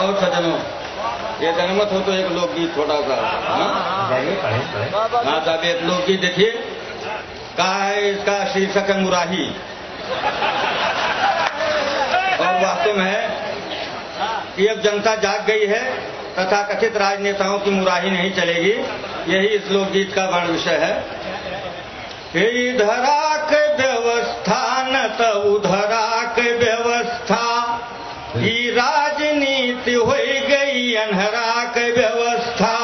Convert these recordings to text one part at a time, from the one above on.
और सज्जनों, ये जनमत हो तो एक लोकगीत छोटा सा। हाँ साहब, एक लोकगीत देखिए, कहा है इसका शीर्षक है मुराही। और वास्तव में है कि अब जनता जाग गई है, तथा कथित राजनेताओं की मुराही नहीं चलेगी। यही इस लोकगीत का वर्ण विषय है। इधरा के व्यवस्था न तो उधरा के व्यवस्था, ई राजनीति हो गई अनहरा के व्यवस्था।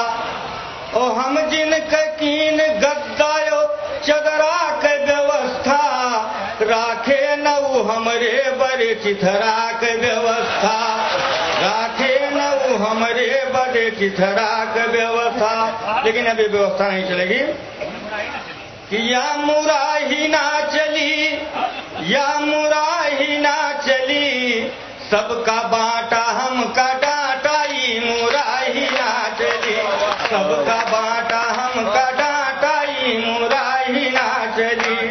ओ हम जिनके कीन गद्दायो चदरा के व्यवस्था, राखे न वो हमरे बड़े चिथरा के व्यवस्था, राखे न वो हमरे बड़े चिथरा के व्यवस्था। लेकिन अभी व्यवस्था नहीं चलेगी कि या मुराही ना चली, या मुराही ना चली, सबका बांटा हमका डांटाई मुराही ना चली, सबका बांटा हमका डांटाई मुराही ना चली।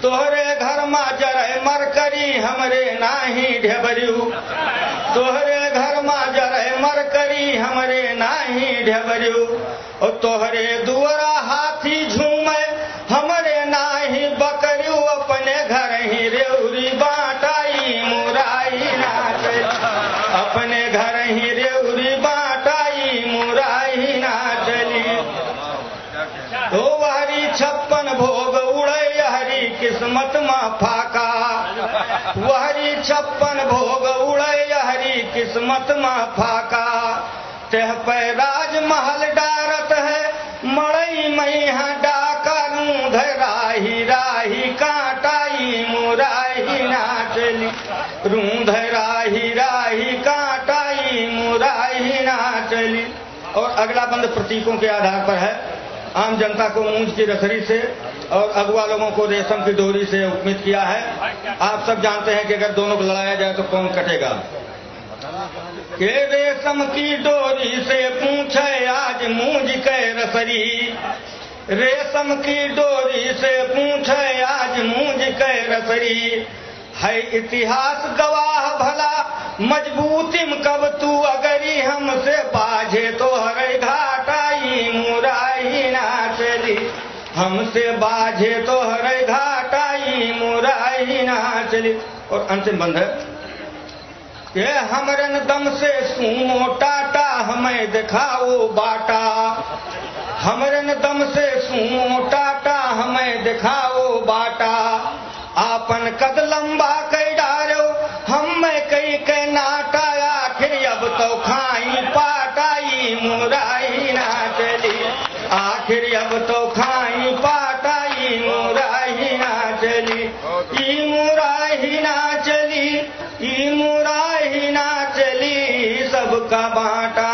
तोहरे घर मा जरे मरकरी हमरे नाही ढेबरियू, तोहरे घर मा जरे मरकरी हमरे नाही ढेबरियू। और तोहरे दुआरा हाथी झूमे हमरे नाही बकरियू, अपने घर ही रेउरी बांटाई मुराही ना चली, अपने घर ही रेउरी बांटाई मुराही ना चली। तो हरी 56 भोग उड़े हरी किस्मत माँ फाका, वहरी 56 भोग उड़े हरी किस्मत माँ फाका। तेह पे राजमहल डारत है मड़ई मैहा डाका, रूंध राही राही कांटाई मुराही ना चली, रूंध राही राही कांटाई मुराही ना चली। और अगला बंद प्रतीकों के आधार पर है। आम जनता को मूंज की रसरी से और अगुआ लोगों को रेशम की डोरी से उपमित किया है। आप सब जानते हैं कि अगर दोनों को लड़ाया जाए तो कौन कटेगा। के रेशम की डोरी से पूछे आज मूंज के रसरी, रेशम की डोरी से पूछे आज मूंज के रसरी। है इतिहास गवाह भला मजबूतिम कब तू अगरी, हमसे बाझे तो हरे घाटाई मुराही ना चली, हमसे बाझे तो हरे घाटाई मुराही ना चली। और अंतिम बंद है कि हमरन दम से सूमो टाटा हमें दिखाओ बाटा, हमरन दम से सूमो टाटा हमें दिखाओ बाटा। आपन कद लंबा कई डारो हम कई के नाटा, आखिर अब तो खाई पाटाई मुराही ना चली, आखिर अब तो खाई पाटाई मुराही ना चली। ई मुराही ना चली, ई मुराही ना चली, सबका बांटा